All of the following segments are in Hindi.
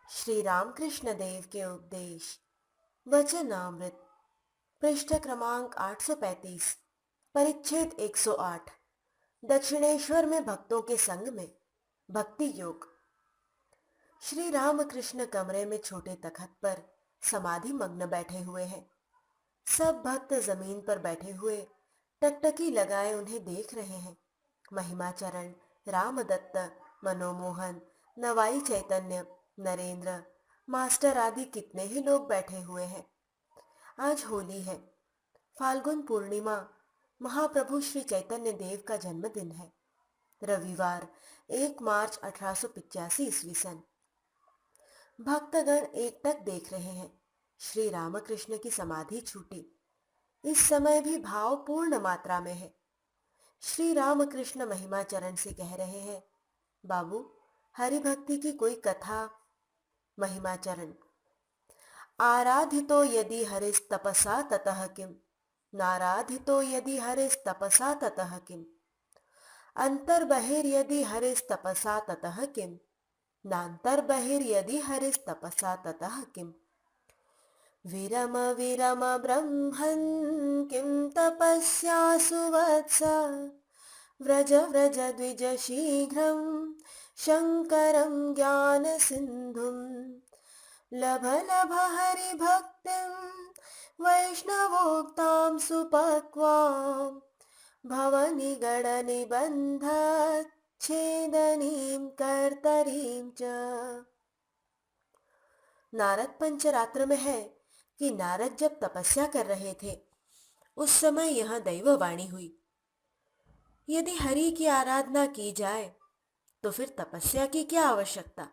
श्री रामकृष्ण देव के उपदेश वचनामृत पृष्ठ क्रमांक 835 परिच्छेद 108 दक्षिणेश्वर में भक्तों के संग में भक्ति योग। श्री रामकृष्ण कमरे में छोटे तखत पर समाधि मग्न बैठे हुए हैं। सब भक्त जमीन पर बैठे हुए टकटकी लगाए उन्हें देख रहे हैं। महिमाचरण, रामदत्त, मनोमोहन, नवाई चैतन्य, नरेंद्र, मास्टर आदि कितने ही लोग बैठे हुए हैं। आज होली है, फाल्गुन पूर्णिमा, महाप्रभु श्री चैतन्य देव का जन्मदिन है। रविवार 1 मार्च 1885 ईस्वी सन। भक्तगण एकटक देख रहे हैं। श्री रामकृष्ण की समाधि छूटी। इस समय भी भाव पूर्ण मात्रा में है। श्री रामकृष्ण महिमाचरण से कह रहे हैं, बाबू, हरि भक्ति की कोई कथा। महिमाचरण, आराधितो यदि हरिस्तपसा ततः किम, नाराधितो यदि हरिस्तपसा ततः किम, अंतर्बहिर्यदि हरिस्तपसा ततः किम, नान्तर्बहिर्यदि हरिस्तपसा ततः किम, विरम विरम ब्रह्मन् किं तपस्या सुवत्स, व्रज व्रज द्विज शीघ्रं शङ्करं ज्ञानसिन्धुं, लभ लभ हरिभक्तिं वैष्णवोक्तां सुपक्वां, भवनिगडनिबन्धच्छेदनीं कर्तरीं च। नारद पंचरात्र में है कि नारद जब तपस्या कर रहे थे उस समय यह दैववाणी हुई, यदि हरि की आराधना की जाए तो फिर तपस्या की क्या आवश्यकता,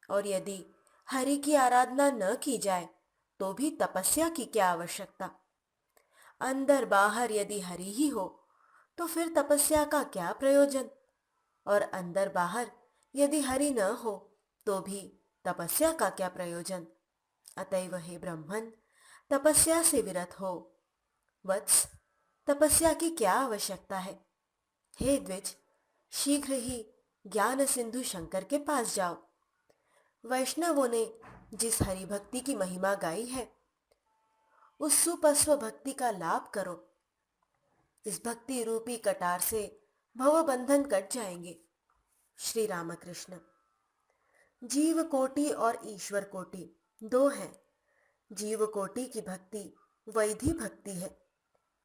और यदि हरि की आराधना न की जाए तो भी तपस्या की क्या आवश्यकता। अंदर बाहर यदि हरि ही हो तो फिर तपस्या का क्या प्रयोजन, और अंदर बाहर यदि हरि न हो तो भी तपस्या का क्या प्रयोजन। अतएव हे ब्राह्मण, तपस्या से विरत हो। वत्स, तपस्या की क्या आवश्यकता है। हे द्विज, शीघ्र ही ज्ञान सिंधु शंकर के पास जाओ। वैष्णवों ने जिस हरि भक्ति की महिमा गाई है उस सुपस्व भक्ति का लाभ करो। इस भक्ति रूपी कटार से भव बंधन कट जाएंगे। श्री रामकृष्ण, जीव कोटि और ईश्वर कोटि दो हैं। जीव कोटि की भक्ति वैधि भक्ति है।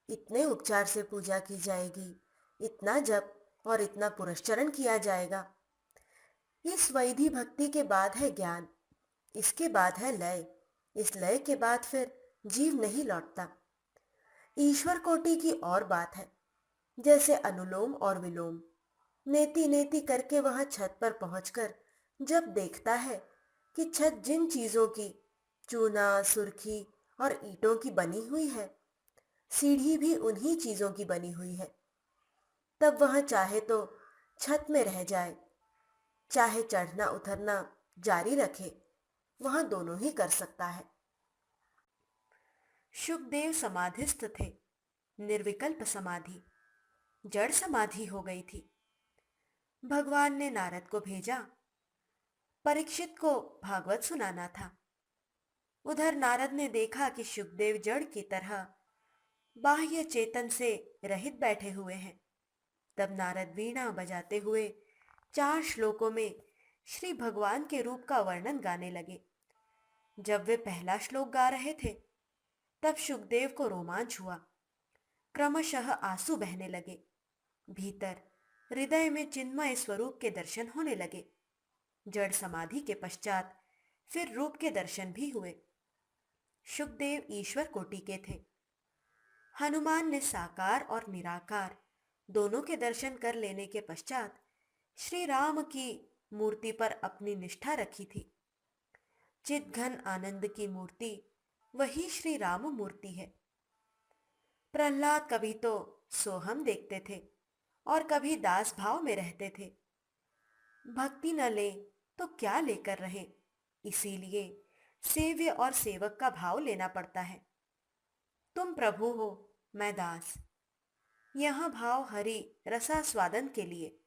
इतने उपचार से पूजा की जाएगी, इतना जप और इतना पुरस्चरण किया जाएगा। इस वैधि भक्ति के बाद है ज्ञान, इसके बाद है लय, इस लय के बाद फिर जीव नहीं लौटता। ईश्वर कोटि की और बात है, जैसे अनुलोम और विलोम। नेति नेति करके वहां छत पर पहुंचकर जब देखता है कि छत जिन चीजों की, चूना, सुर्खी और ईंटों की बनी हुई है, सीढ़ी भी उन्हीं चीजों की बनी हुई है, तब वह चाहे तो छत में रह जाए, चाहे चढ़ना उतरना जारी रखे, वह दोनों ही कर सकता है। शुकदेव समाधिस्थ थे। निर्विकल्प समाधि, जड़ समाधि हो गई थी। भगवान ने नारद को भेजा, परीक्षित को भागवत सुनाना था। उधर नारद ने देखा कि शुकदेव जड़ की तरह बाह्य चेतन से रहित बैठे हुए हैं। तब नारद वीणा बजाते हुए 4 श्लोकों में श्री भगवान के रूप का वर्णन गाने लगे। जब वे पहला श्लोक गा रहे थे तब शुकदेव को रोमांच हुआ। क्रमशः आंसू बहने लगे। भीतर हृदय में चिन्मय स्वरूप के दर्शन होने लगे। जड़ समाधि के पश्चात फिर रूप के दर्शन भी हुए। शुकदेव ईश्वर कोटि के थे। हनुमान ने साकार और निराकार दोनों के दर्शन कर लेने के पश्चात श्री राम की मूर्ति पर अपनी निष्ठा रखी थी। चित घन आनंद की मूर्ति वही श्री राम मूर्ति है। प्रहलाद कभी तो सोहम देखते थे और कभी दास भाव में रहते थे। भक्ति न ले तो क्या लेकर रहे, इसीलिए सेव्य और सेवक का भाव लेना पड़ता है। तुम प्रभु हो, मैं दास। यह भाव हरि रसास्वादन के लिए,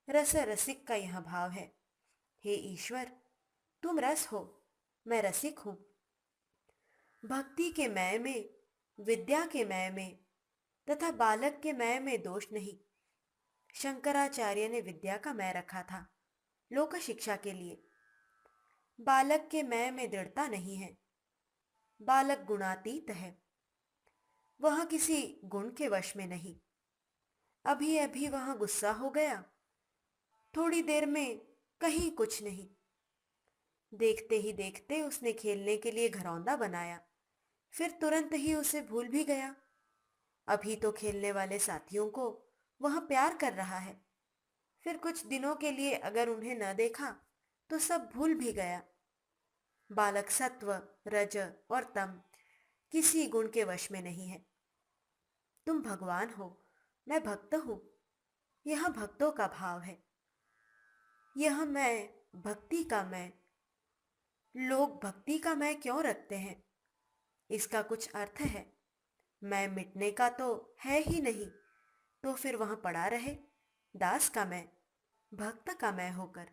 रस रसिक का यह भाव है। हे ईश्वर, तुम रस हो, मैं रसिक हूं। भक्ति के मय में, विद्या के मय में तथा बालक के मय में दोष नहीं। शंकराचार्य ने विद्या का मय रखा था लोक शिक्षा के लिए। बालक के मय में दृढ़ता नहीं है। बालक गुणातीत है, वह किसी गुण के वश में नहीं। अभी अभी वह गुस्सा हो गया, थोड़ी देर में कहीं कुछ नहीं। देखते ही देखते उसने खेलने के लिए घरौंदा बनाया, फिर तुरंत ही उसे भूल भी गया। अभी तो खेलने वाले साथियों को वह प्यार कर रहा है, फिर कुछ दिनों के लिए अगर उन्हें न देखा तो सब भूल भी गया। बालक सत्व, रज और तम किसी गुण के वश में नहीं है। तुम भगवान हो, मैं भक्त हूं। यह भक्तों का भाव है। यह मैं, भक्ति का मैं। लोग भक्ति का मैं क्यों रखते हैं? इसका कुछ अर्थ है। मैं मिटने का तो है ही नहीं, तो फिर वहां पड़ा रहे दास का मैं, भक्त का मैं होकर।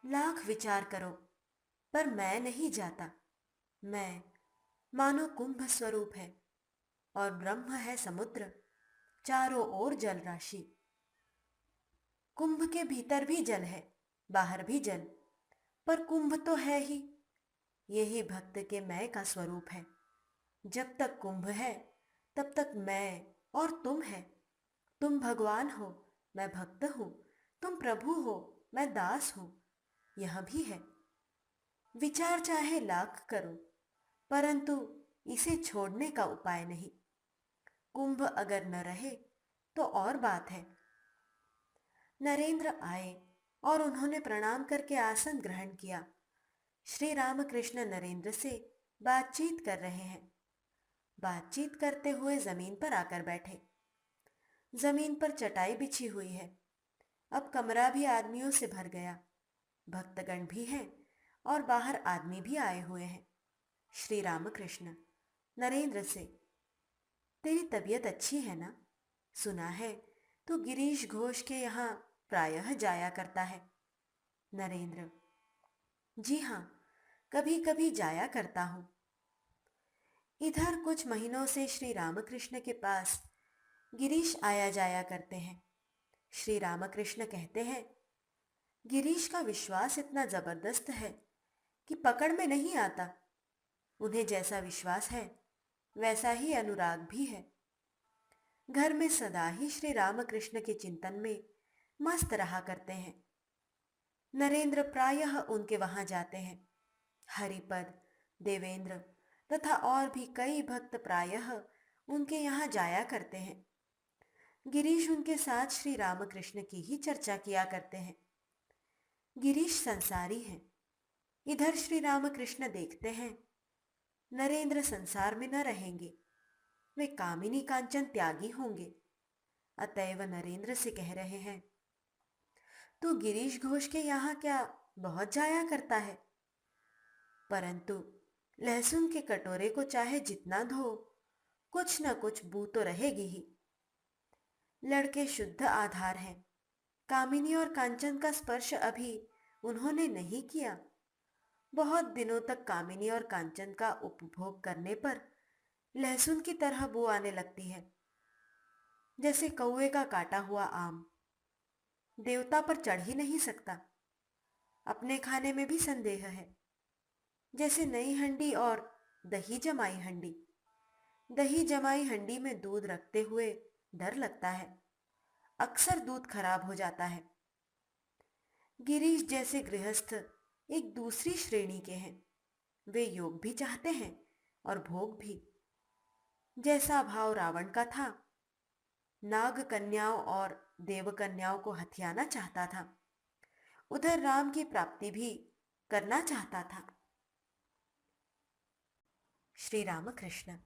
लाख विचार करो, पर मैं नहीं जाता। मैं मानो कुंभ स्वरूप है और ब्रह्म है समुद्र, चारों ओर जल राशि। कुंभ के भीतर भी जल है, बाहर भी जल, पर कुंभ तो है ही। यही भक्त के मैं का स्वरूप है। जब तक कुंभ है तब तक मैं और तुम है। तुम भगवान हो, मैं भक्त हूं। तुम प्रभु हो, मैं दास हूं। यह भी है। विचार चाहे लाख करो, परंतु इसे छोड़ने का उपाय नहीं। कुंभ अगर न रहे तो और बात है। नरेंद्र आए और उन्होंने प्रणाम करके आसन ग्रहण किया। श्री रामकृष्ण नरेंद्र से बातचीत कर रहे हैं। बातचीत करते हुए जमीन पर आकर बैठे। जमीन पर चटाई बिछी हुई है। अब कमरा भी आदमियों से भर गया। भक्तगण भी हैं और बाहर आदमी भी आए हुए हैं। श्री रामकृष्ण नरेंद्र से, तेरी तबीयत अच्छी है ना? सुना है तू गिरीश घोष के यहाँ प्रायः जाया करता है। नरेंद्र, जी हाँ, कभी कभी जाया करता हूं। इधर कुछ महीनों से श्री रामकृष्ण के पास गिरीश आया जाया करते हैं। श्री रामकृष्ण कहते हैं, गिरीश का विश्वास इतना जबरदस्त है कि पकड़ में नहीं आता। उन्हें जैसा विश्वास है वैसा ही अनुराग भी है। घर में सदा ही श्री रामकृष्ण के चिंतन में मस्त रहा करते हैं। नरेंद्र प्रायः उनके वहां जाते हैं। हरिपद, देवेंद्र तथा और भी कई भक्त प्रायः उनके यहाँ जाया करते हैं। गिरीश उनके साथ श्री रामकृष्ण की ही चर्चा किया करते हैं। गिरीश संसारी हैं। इधर श्री रामकृष्ण देखते हैं नरेंद्र संसार में न रहेंगे, वे कामिनी कांचन त्यागी होंगे। अतएव नरेंद्र से कह रहे हैं, तू गिरीश घोष के यहाँ क्या बहुत जाया करता है? परंतु लहसुन के कटोरे को चाहे जितना धो, कुछ न कुछ बू तो रहेगी ही। लड़के शुद्ध आधार हैं। कामिनी और कांचन का स्पर्श अभी उन्होंने नहीं किया। बहुत दिनों तक कामिनी और कांचन का उपभोग करने पर लहसुन की तरह बू आने लगती है, जैसे कौवे का काटा हुआ आम। देवता पर चढ़ ही नहीं सकता। अपने खाने में भी संदेह है। जैसे नई हंडी और दही जमाई हंडी। दही जमाई हंडी में दूध रखते हुए डर लगता है। अक्सर दूध खराब हो जाता है। गिरीश जैसे गृहस्थ एक दूसरी श्रेणी के हैं। वे योग भी चाहते हैं और भोग भी। जैसा भाव रावण का था, नाग कन्याओं और देव कन्याओं को हथियाना चाहता था, उधर राम की प्राप्ति भी करना चाहता था। श्री रामकृष्ण,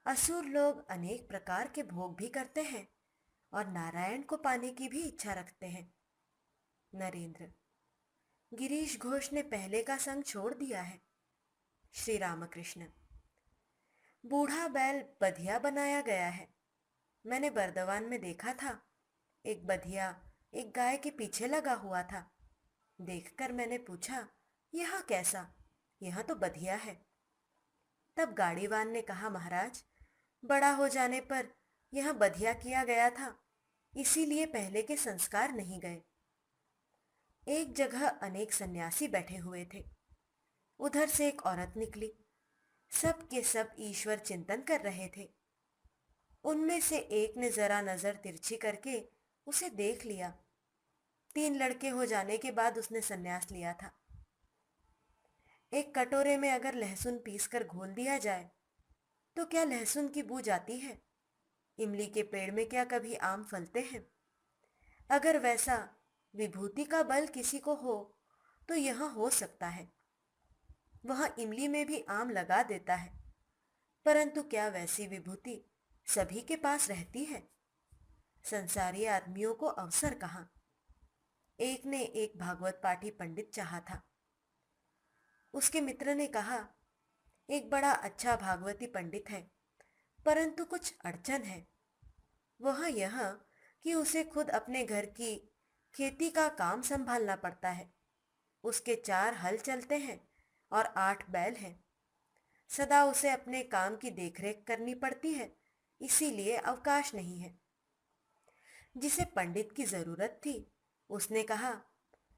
असुर लोग अनेक प्रकार के भोग भी करते हैं और नारायण को पाने की भी इच्छा रखते हैं। नरेंद्र, गिरीश घोष ने पहले का संग छोड़ दिया है। श्री रामकृष्ण, बूढ़ा बैल बधिया बनाया गया है। मैंने बर्दवान में देखा था, एक बधिया एक गाय के पीछे लगा हुआ था। देखकर मैंने पूछा, यहाँ कैसा? यहाँ तो बधिया है। तब गाड़ीवान ने कहा, महाराज, बड़ा हो जाने पर यहाँ बधिया किया गया था, इसीलिए पहले के संस्कार नहीं गए। एक जगह अनेक सन्यासी बैठे हुए थे। उधर से एक औरत निकली। सब के सब ईश्वर चिंतन कर रहे थे। उनमें से एक ने जरा नजर तिरछी करके उसे देख लिया। 3 लड़के हो जाने के बाद उसने सन्यास लिया था। एक कटोरे में अगर लहसुन पीसकर घोल दिया जाए तो क्या लहसुन की बू जाती है? इमली के पेड़ में क्या कभी आम फलते हैं? अगर वैसा विभूति का बल किसी को हो तो यह हो सकता है। वह इमली में भी आम लगा देता है, परंतु क्या वैसी विभूति सभी के पास रहती है? संसारी आदमियों को अवसर कहाँ। एक ने एक भागवत पाठी पंडित चाहा था। उसके मित्र ने कहा, एक बड़ा अच्छा भागवती पंडित है, परंतु कुछ अड़चन है। वह यह कि उसे खुद अपने घर की खेती का काम संभालना पड़ता है। उसके 4 हल चलते हैं और 8 बैल हैं। सदा उसे अपने काम की देखरेख करनी पड़ती है, इसीलिए अवकाश नहीं है। जिसे पंडित की जरूरत थी, उसने कहा,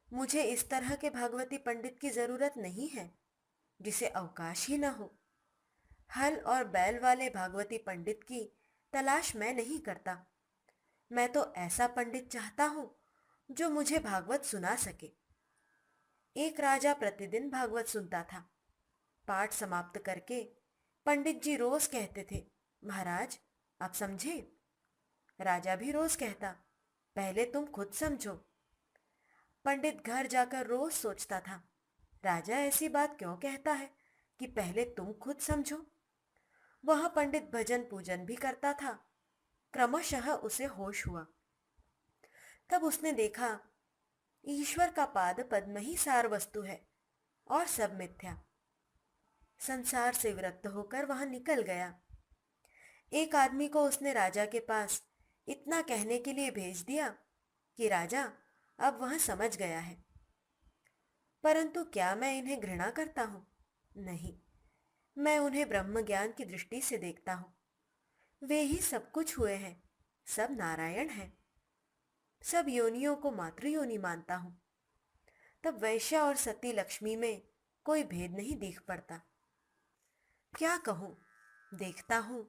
मुझे इस तरह के भागवती पंडित की जरूरत नहीं है जिसे अवकाश ही न हो। हल और बैल वाले भागवती पंडित की तलाश मैं नहीं करता। मैं तो ऐसा पंडित चाहता हूं जो मुझे भागवत सुना सके। एक राजा प्रतिदिन भागवत सुनता था। पाठ समाप्त करके पंडित जी रोज कहते थे, महाराज, आप समझे? राजा भी रोज कहता, पहले तुम खुद समझो। पंडित घर जाकर रोज सोचता था, राजा ऐसी बात क्यों कहता है कि पहले तुम खुद समझो। वह पंडित भजन पूजन भी करता था। क्रमशः उसे होश हुआ। तब उसने देखा, ईश्वर का पाद पद्म ही सार वस्तु है और सब मिथ्या। संसार से विरक्त होकर वह निकल गया। एक आदमी को उसने राजा के पास इतना कहने के लिए भेज दिया कि राजा अब वह समझ गया है। परंतु क्या मैं इन्हें घृणा करता हूं? नहीं, मैं उन्हें ब्रह्म ज्ञान की दृष्टि से देखता हूं। वे ही सब कुछ हुए हैं, सब नारायण हैं। सब योनियों को मातृयोनि मानता हूं। तब वैश्या और सती लक्ष्मी में कोई भेद नहीं दिख पड़ता। क्या कहूं, देखता हूं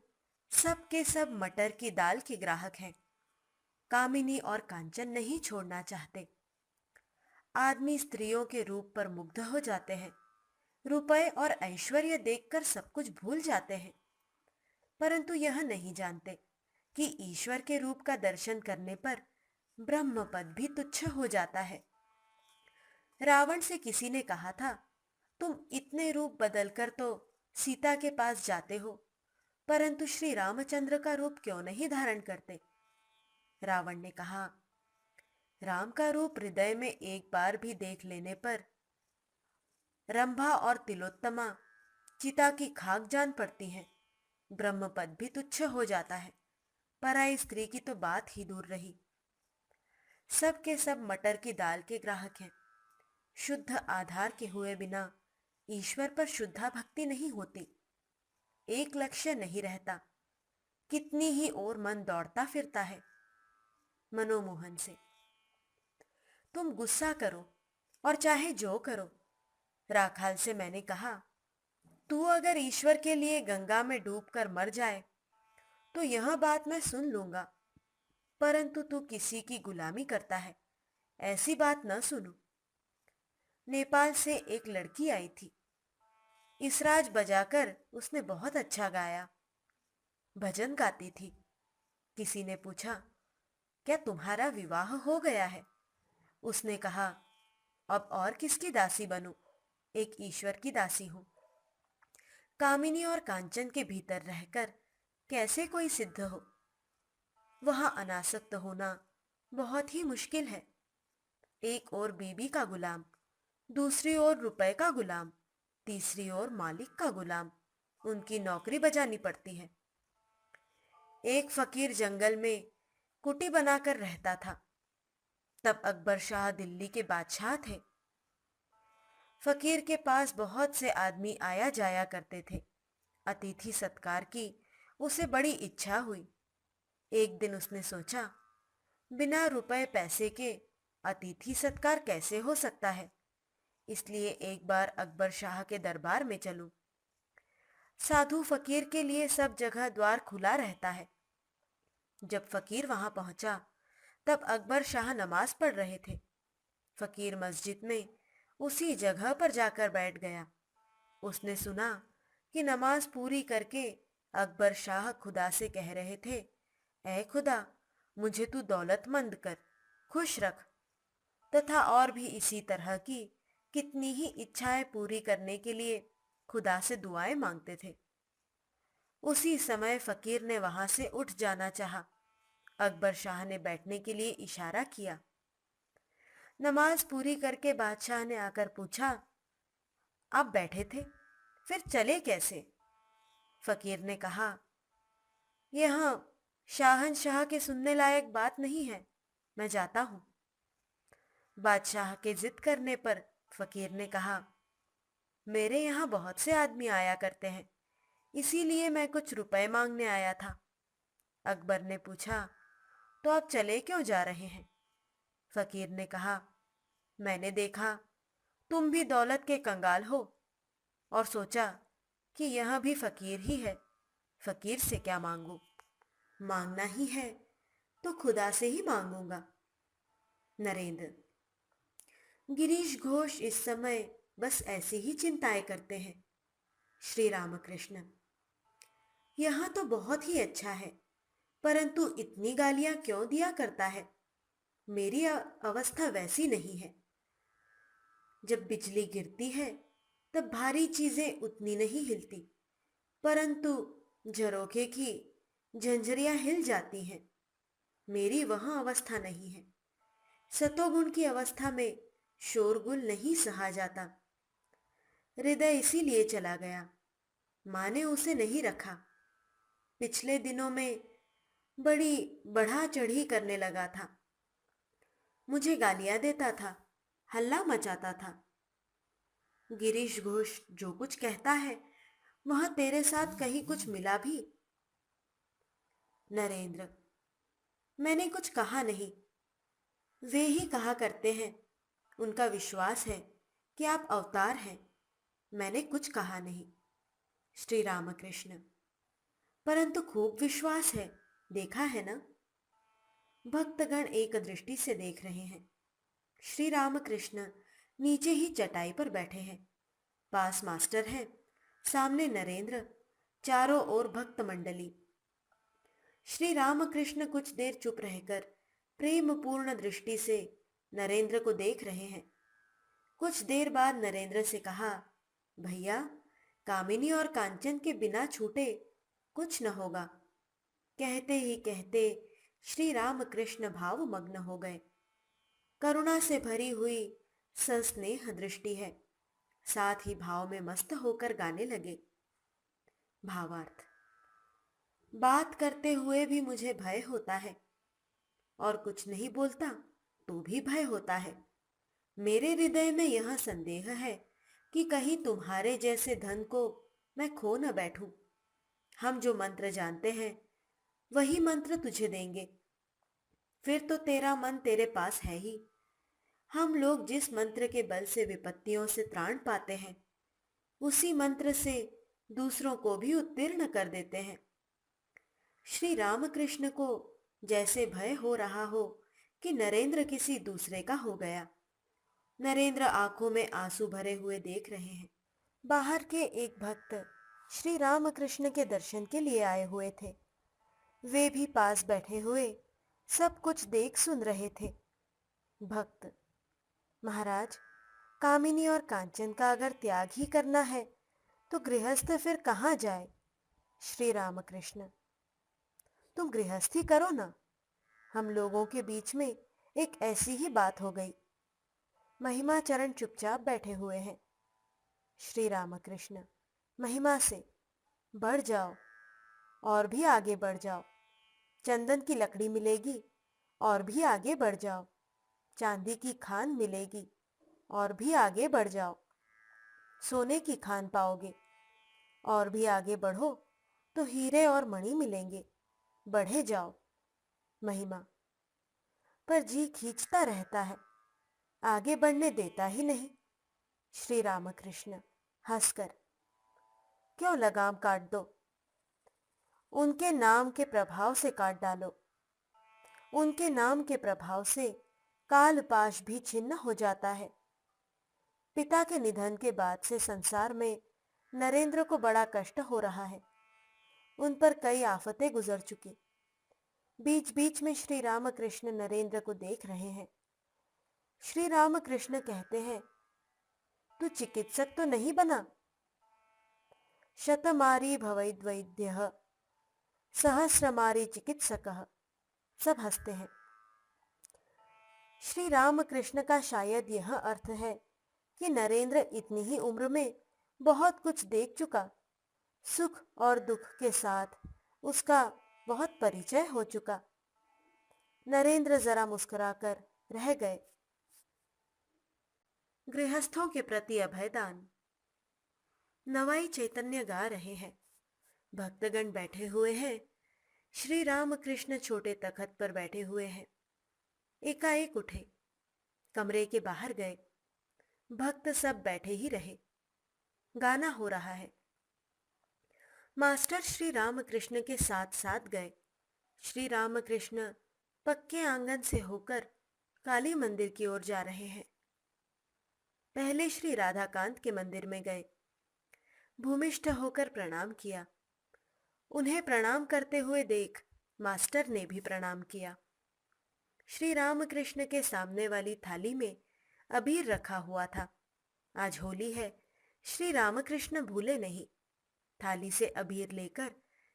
सब के सब मटर की दाल के ग्राहक हैं। कामिनी और कांचन नहीं छोड़ना चाहते। आदमी स्त्रियों के रूप पर मुग्ध हो जाते हैं। रुपए और ऐश्वर्य देखकर सब कुछ भूल जाते हैं, परंतु यह नहीं जानते कि ईश्वर के रूप का दर्शन करने पर ब्रह्म पद भी तुच्छ हो जाता है। रावण से किसी ने कहा था, तुम इतने रूप बदलकर तो सीता के पास जाते हो, परंतु श्री रामचंद्र का रूप क्यों नहीं धारण करते? रावण ने कहा, राम का रूप हृदय में एक बार भी देख लेने पर रंभा और तिलोत्तमा चिता की खाक जान पड़ती हैं। ब्रह्म पद भी तुच्छ हो जाता है। पराई स्त्री की तो बात ही दूर रही। सब के सब मटर की दाल के ग्राहक हैं। शुद्ध आधार के हुए बिना ईश्वर पर शुद्धा भक्ति नहीं होती। एक लक्ष्य नहीं रहता, कितनी ही और मन दौड़ता फिरता है। मनोमोहन से। तुम गुस्सा करो और चाहे जो करो, राखाल से मैंने कहा, तू अगर ईश्वर के लिए गंगा में डूबकर मर जाए तो यह बात मैं सुन लूंगा, परंतु तू किसी की गुलामी करता है, ऐसी बात न सुनूं। नेपाल से एक लड़की आई थी। इसराज बजाकर उसने बहुत अच्छा गाया। भजन गाती थी। किसी ने पूछा, क्या तुम्हारा विवाह हो गया है? उसने कहा, अब और किसकी दासी बनूं? एक ईश्वर की दासी हूं। कामिनी और कांचन के भीतर रहकर कैसे कोई सिद्ध हो? वहां अनासक्त होना बहुत ही मुश्किल है। एक ओर बीबी का गुलाम, दूसरी ओर रुपए का गुलाम, तीसरी ओर मालिक का गुलाम। उनकी नौकरी बजानी पड़ती है। एक फकीर जंगल में कुटी बनाकर रहता था। तब अकबर शाह दिल्ली के बादशाह थे। फकीर के पास बहुत से आदमी आया जाया करते थे। अतिथि सत्कार की उसे बड़ी इच्छा हुई। एक दिन उसने सोचा, बिना रुपए पैसे के अतिथि सत्कार कैसे हो सकता है, इसलिए एक बार अकबर शाह के दरबार में चलूं। साधु फकीर के लिए सब जगह द्वार खुला रहता है। जब फकीर वहां पहुंचा तब अकबर शाह नमाज पढ़ रहे थे। फकीर मस्जिद में उसी जगह पर जाकर बैठ गया। उसने सुना कि नमाज पूरी करके अकबर शाह खुदा से कह रहे थे, ऐ खुदा, मुझे तू दौलतमंद कर, खुश रख, तथा और भी इसी तरह की कितनी ही इच्छाएं पूरी करने के लिए खुदा से दुआएं मांगते थे। उसी समय फकीर ने वहां से उठ जाना चाहा। अकबर शाह ने बैठने के लिए इशारा किया। नमाज पूरी करके बादशाह ने आकर पूछा, आप बैठे थे, फिर चले कैसे? फकीर ने कहा, यह शाहनशाह के सुनने लायक बात नहीं है, मैं जाता हूं। बादशाह के जिद करने पर फकीर ने कहा, मेरे यहां बहुत से आदमी आया करते हैं, इसीलिए मैं कुछ रुपए मांगने आया था। अकबर ने पूछा, तो आप चले क्यों जा रहे हैं? फकीर ने कहा, मैंने देखा तुम भी दौलत के कंगाल हो और सोचा कि यह भी फकीर ही है, फकीर से क्या मांगू, मांगना ही है तो खुदा से ही मांगूंगा। नरेंद्र। गिरीश घोष इस समय बस ऐसी ही चिंताएं करते हैं। श्री रामकृष्ण। यहां तो बहुत ही अच्छा है, परंतु इतनी गालियां क्यों दिया करता है? मेरी अवस्था वैसी नहीं है। जब बिजली गिरती है तब भारी चीजें उतनी नहीं हिलती, परंतु झरोखे की झंझरियां हिल जाती हैं। मेरी वह अवस्था नहीं है। सतोगुण की अवस्था में शोरगुल नहीं सहा जाता। हृदय इसीलिए चला गया, मां ने उसे नहीं रखा। पिछले दिनों में बड़ी बढ़ा चढ़ी करने लगा था, मुझे गालियां देता था, हल्ला मचाता था। गिरीश घोष जो कुछ कहता है वह तेरे साथ कहीं कुछ मिला भी? नरेंद्र। मैंने कुछ कहा नहीं, वे ही कहा करते हैं, उनका विश्वास है कि आप अवतार हैं, मैंने कुछ कहा नहीं। श्री रामकृष्ण। परंतु खूब विश्वास है, देखा है ना? भक्तगण एक दृष्टि से देख रहे हैं। श्री रामकृष्ण नीचे ही चटाई पर बैठे हैं। पास मास्टर है, सामने नरेंद्र, चारों ओर भक्त मंडली। श्री रामकृष्ण कुछ देर चुप रहकर प्रेम पूर्ण दृष्टि से नरेंद्र को देख रहे हैं। कुछ देर बाद नरेंद्र से कहा, भैया, कामिनी और कांचन के बिना छूटे कुछ न होगा। कहते ही कहते श्री रामकृष्ण भावमग्न हो गए। करुणा से भरी हुई सस्नेह दृष्टि है, साथ ही भाव में मस्त होकर गाने लगे। भावार्थ। बात करते हुए भी मुझे भय होता है, और कुछ नहीं बोलता तो भी भय होता है। मेरे हृदय में यह संदेह है कि कहीं तुम्हारे जैसे धन को मैं खो न बैठूं। हम जो मंत्र जानते हैं वही मंत्र तुझे देंगे, फिर तो तेरा मन तेरे पास है ही। हम लोग जिस मंत्र के बल से विपत्तियों से त्राण पाते हैं, उसी मंत्र से दूसरों को भी उत्तीर्ण कर देते हैं। श्री रामकृष्ण को जैसे भय हो रहा हो कि नरेंद्र किसी दूसरे का हो गया। नरेंद्र आंखों में आंसू भरे हुए देख रहे हैं। बाहर के एक भक्त श्री रामकृष्ण के दर्शन के लिए आए हुए थे। वे भी पास बैठे हुए सब कुछ देख सुन रहे थे। भक्त। महाराज, कामिनी और कांचन का अगर त्याग ही करना है तो गृहस्थ फिर कहाँ जाए? श्री रामकृष्ण। तुम गृहस्थी करो ना। हम लोगों के बीच में एक ऐसी ही बात हो गई। महिमाचरण चुपचाप बैठे हुए हैं। श्री रामकृष्ण। महिमा से बढ़ जाओ, और भी आगे बढ़ जाओ। चंदन की लकड़ी मिलेगी, और भी आगे बढ़ जाओ। चांदी की खान मिलेगी, और भी आगे बढ़ जाओ। सोने की खान पाओगे। और भी आगे बढ़ो तो हीरे और मणि मिलेंगे। बढ़े जाओ। महिमा। पर जी खींचता रहता है, आगे बढ़ने देता ही नहीं। श्री रामकृष्ण हंसकर। क्यों लगाम काट दो, उनके नाम के प्रभाव से काट डालो। उनके नाम के प्रभाव से काल पाश भी छिन्न हो जाता है। पिता के निधन के बाद से संसार में नरेंद्र को बड़ा कष्ट हो रहा है। उन पर कई आफतें गुजर चुकी। बीच बीच में श्री रामकृष्ण नरेंद्र को देख रहे हैं। श्री रामकृष्ण कहते हैं, तू चिकित्सक तो नहीं बना? शतमारी भवैद्वैद्यः सहस्रमारी चिकित्सकः। सब हंसते हैं। श्री रामकृष्ण का शायद यह अर्थ है कि नरेंद्र इतनी ही उम्र में बहुत कुछ देख चुका। सुख और दुख के साथ उसका बहुत परिचय हो चुका। नरेंद्र जरा मुस्कुराकर रह गए। गृहस्थों के प्रति अभयदान। नवाई चैतन्य गा रहे हैं। भक्तगण बैठे हुए हैं। श्री रामकृष्ण छोटे तखत पर बैठे हुए हैं। एकाएक उठे, कमरे के बाहर गए। भक्त सब बैठे ही रहे। गाना हो रहा है। मास्टर श्री रामकृष्ण के साथ साथ गए। श्री रामकृष्ण पक्के आंगन से होकर काली मंदिर की ओर जा रहे हैं। पहले श्री राधाकांत के मंदिर में गए। भूमिष्ठ होकर प्रणाम किया। उन्हें प्रणाम करते हुए देख मास्टर ने भी प्रणाम किया। श्री रामकृष्ण के सामने वाली थाली में अबीर रखा हुआ था। आज होली है, श्री रामकृष्ण भूले नहीं। थाली से अबीर लेकर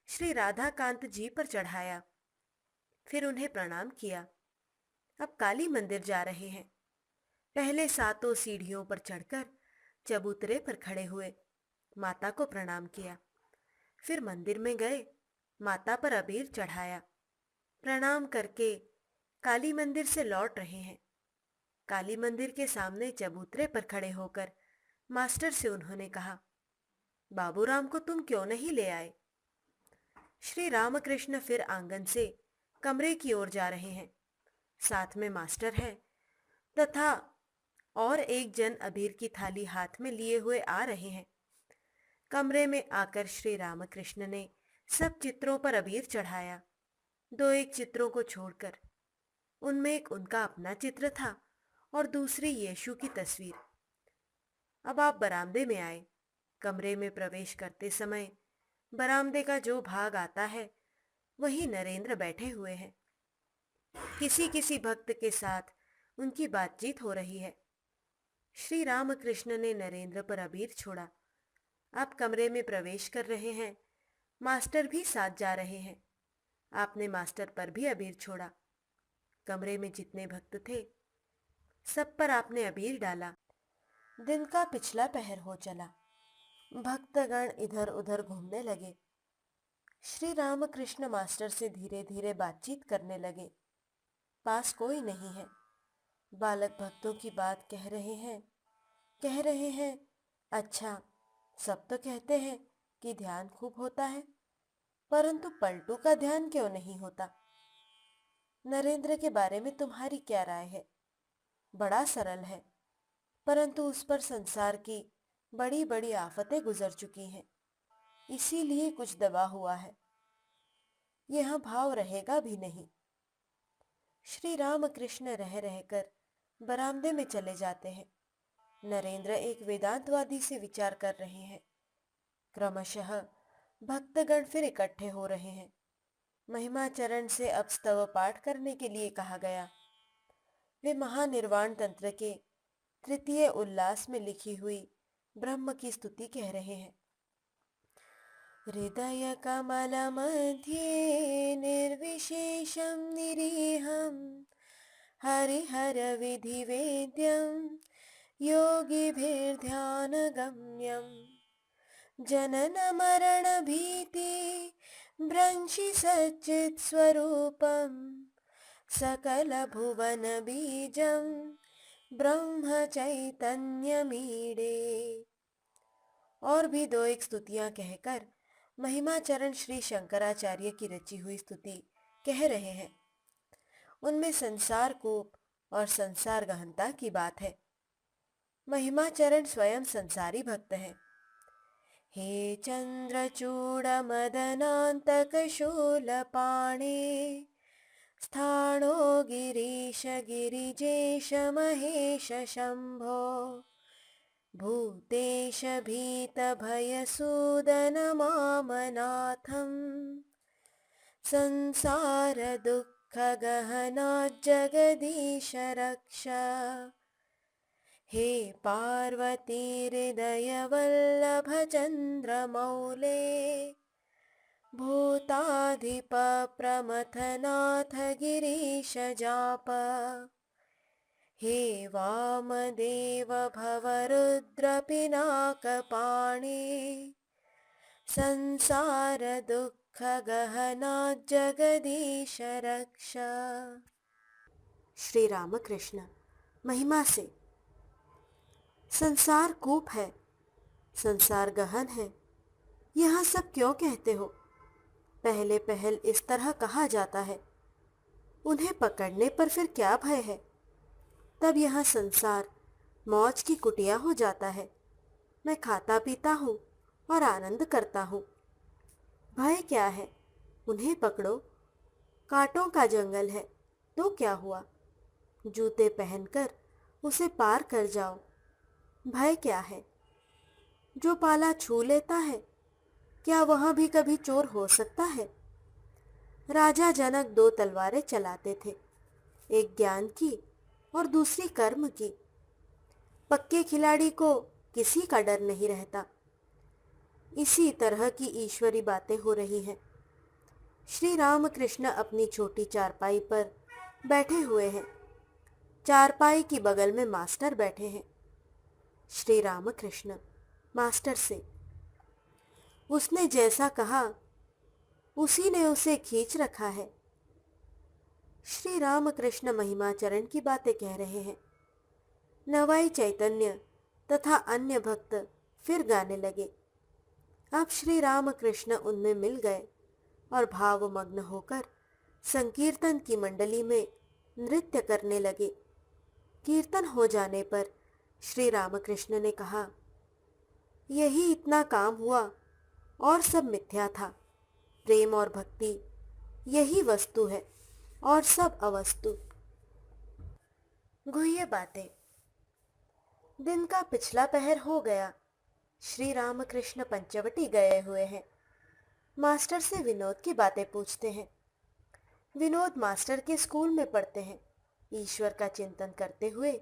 श्री राधाकांत जी पर चढ़ाया, फिर उन्हें प्रणाम किया। अब काली मंदिर जा रहे हैं। पहले सातों सीढ़ियों पर चढ़कर चबूतरे पर खड़े हुए, माता को प्रणाम किया। फिर मंदिर में गए, माता पर अबीर चढ़ाया। प्रणाम करके काली मंदिर से लौट रहे हैं। काली मंदिर के सामने चबूतरे पर खड़े होकर मास्टर से उन्होंने कहा, बाबूराम को तुम क्यों नहीं ले आए? श्री रामकृष्ण फिर आंगन से कमरे की ओर जा रहे हैं। साथ में मास्टर है तथा और एक जन अबीर की थाली हाथ में लिए हुए आ रहे हैं। कमरे में आकर श्री रामकृष्ण ने सब चित्रों पर अबीर चढ़ाया। दो एक चित्रों को छोड़कर। उनमें एक उनका अपना चित्र था और दूसरी यीशु की तस्वीर। अब आप बरामदे में आए। कमरे में प्रवेश करते समय बरामदे का जो भाग आता है वही नरेंद्र बैठे हुए हैं। किसी किसी भक्त के साथ उनकी बातचीत हो रही है। श्री रामकृष्ण ने नरेंद्र पर अबीर छोड़ा। आप कमरे में प्रवेश कर रहे हैं। मास्टर भी साथ जा रहे हैं। आपने मास्टर पर भी अबीर छोड़ा। कमरे में जितने भक्त थे सब पर आपने अबीर डाला। दिन का पिछला पहर हो चला। भक्तगण इधर उधर घूमने लगे। श्री रामकृष्ण मास्टर से धीरे धीरे बातचीत करने लगे। पास कोई नहीं है। बालक भक्तों की बात कह रहे हैं। अच्छा, सब तो कहते हैं कि ध्यान खूब होता है, परंतु पलटू का ध्यान क्यों नहीं होता? नरेंद्र के बारे में तुम्हारी क्या राय है? बड़ा सरल है, परंतु उस पर संसार की बड़ी बड़ी आफतें गुजर चुकी हैं, इसीलिए कुछ दबा हुआ है। यह भाव रहेगा भी नहीं। श्री रामकृष्ण रह रहकर बरामदे में चले जाते हैं। नरेंद्र एक वेदांतवादी से विचार कर रहे हैं। क्रमशः भक्तगण फिर इकट्ठे हो रहे हैं। महिमा चरण से अब स्तव पाठ करने के लिए कहा गया। वे महानिर्वाण तंत्र के तृतीय उल्लास में लिखी हुई ब्रह्म की स्तुति कह रहे हैं। हृदय कमल मध्ये निर्विशेषं निरीहं हरिहर विधि वेद्यं योगिभिर्ध्यान गम्यं जनन मरण भीति भ्रंशि सच्चित् स्वरूपं सकल भुवन बीजं ब्रह्म चैतन्यमीडे। और भी दो एक स्तुतियां कहकर महिमाचरण श्री शंकराचार्य की रची हुई स्तुति कह रहे हैं। उनमें संसार कोप और संसार गहनता की बात है। महिमाचरण स्वयं संसारी भक्त हैं। हे चंद्रचूड़ मदनांतक शूलपाणे स्थाणो गिरीश गिरिजेश महेश शंभो भूतेश भीत भयसूदन मामनाथं संसार दुःख गहना जगदीश रक्ष। हे पार्वती हृदय वल्लभ चंद्रमौले भूताधिप प्रमथनाथ गिरीश जाप। हे वामदेव भवरुद्र पिनाकपाणे संसार दुःख गहना जगदीश रक्ष। श्री रामकृष्ण महिमा से। संसार कूप है, संसार गहन है, यह सब क्यों कहते हो? पहले पहल इस तरह कहा जाता है। उन्हें पकड़ने पर फिर क्या भय है? तब यह संसार मौज की कुटिया हो जाता है। मैं खाता पीता हूँ और आनंद करता हूँ। भय क्या है? उन्हें पकड़ो। कांटों का जंगल है तो क्या हुआ? जूते पहनकर उसे पार कर जाओ। भय क्या है? जो पाला छू लेता है, क्या वह भी कभी चोर हो सकता है? राजा जनक दो तलवारें चलाते थे, एक ज्ञान की और दूसरी कर्म की। पक्के खिलाड़ी को किसी का डर नहीं रहता। इसी तरह की ईश्वरी बातें हो रही हैं। श्री रामकृष्ण अपनी छोटी चारपाई पर बैठे हुए हैं। चारपाई की बगल में मास्टर बैठे हैं। श्री रामकृष्ण मास्टर से। उसने जैसा कहा उसी ने उसे खींच रखा है। श्री रामकृष्ण महिमाचरण की बातें कह रहे हैं। नवाई चैतन्य तथा अन्य भक्त फिर गाने लगे। अब श्री रामकृष्ण उनमें मिल गए और भावमग्न होकर संकीर्तन की मंडली में नृत्य करने लगे। कीर्तन हो जाने पर श्री रामकृष्ण ने कहा, यही इतना काम हुआ और सब मिथ्या था। प्रेम और भक्ति यही वस्तु है और सब अवस्तु। गुह्य बातें। दिन का पिछला पहर हो गया। श्री रामकृष्ण पंचवटी गए हुए हैं। मास्टर से विनोद की बातें पूछते हैं। विनोद मास्टर के स्कूल में पढ़ते हैं। ईश्वर का चिंतन करते हुए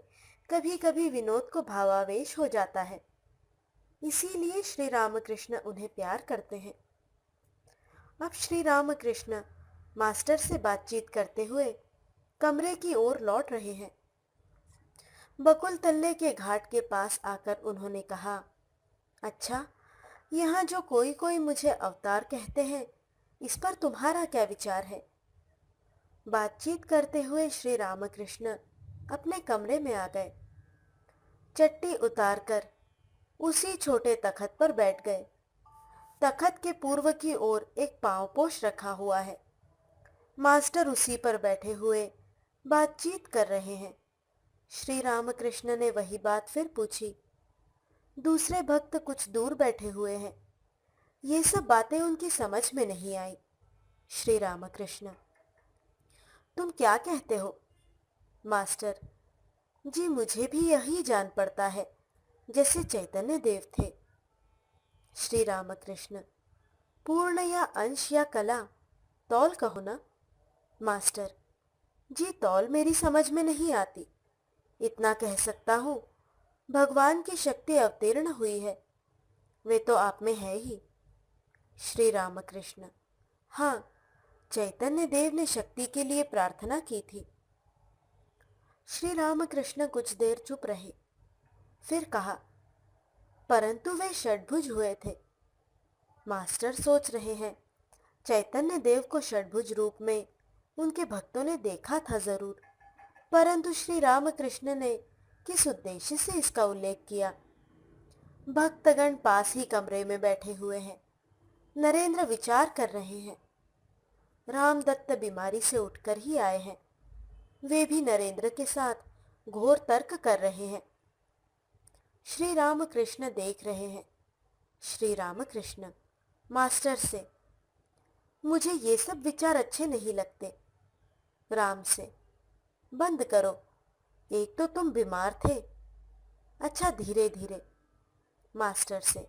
कभी कभी विनोद को भावावेश हो जाता है। इसीलिए श्री रामकृष्ण उन्हें प्यार करते हैं। अब श्री रामकृष्ण मास्टर से बातचीत करते हुए कमरे की ओर लौट रहे हैं। बकुल तल्ले के घाट के पास आकर उन्होंने कहा, अच्छा, यहाँ जो कोई कोई मुझे अवतार कहते हैं, इस पर तुम्हारा क्या विचार है? बातचीत करते हुए श्री रामकृष्ण अपने कमरे में आ गए। चट्टी उतारकर उसी छोटे तखत पर बैठ गए। तखत के पूर्व की ओर एक पांवपोश रखा हुआ है। मास्टर उसी पर बैठे हुए बातचीत कर रहे हैं। श्री रामकृष्ण ने वही बात फिर पूछी। दूसरे भक्त कुछ दूर बैठे हुए हैं। ये सब बातें उनकी समझ में नहीं आई। श्री रामकृष्ण, तुम क्या कहते हो? मास्टर जी, मुझे भी यही जान पड़ता है जैसे चैतन्य देव थे। श्री रामकृष्ण, पूर्ण या अंश या कला, तौल कहो ना। मास्टर जी, तौल मेरी समझ में नहीं आती। इतना कह सकता हूँ, भगवान की शक्ति अवतीर्ण हुई है, वे तो आप में है ही। श्री रामकृष्ण, हाँ, चैतन्य देव ने शक्ति के लिए प्रार्थना की थी। श्री रामकृष्ण कुछ देर चुप रहे, फिर कहा, परंतु वे षड्भुज हुए थे। मास्टर सोच रहे हैं, चैतन्य देव को षड्भुज रूप में उनके भक्तों ने देखा था जरूर, परंतु श्री रामकृष्ण ने किस उद्देश्य से इसका उल्लेख किया? भक्तगण पास ही कमरे में बैठे हुए हैं। नरेंद्र विचार कर रहे हैं। रामदत्त बीमारी से उठकर ही आए हैं। वे भी नरेंद्र के साथ घोर तर्क कर रहे हैं। श्री रामकृष्ण देख रहे हैं। श्री रामकृष्ण मास्टर से, मुझे ये सब विचार अच्छे नहीं लगते। राम से, बंद करो, एक तो तुम बीमार थे। अच्छा, धीरे धीरे। मास्टर से,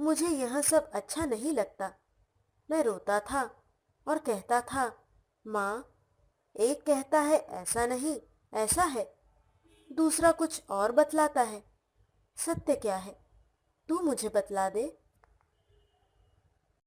मुझे यह सब अच्छा नहीं लगता। मैं रोता था और कहता था, माँ, एक कहता है ऐसा नहीं ऐसा है, दूसरा कुछ और बतलाता है। सत्य क्या है, तू मुझे बतला दे।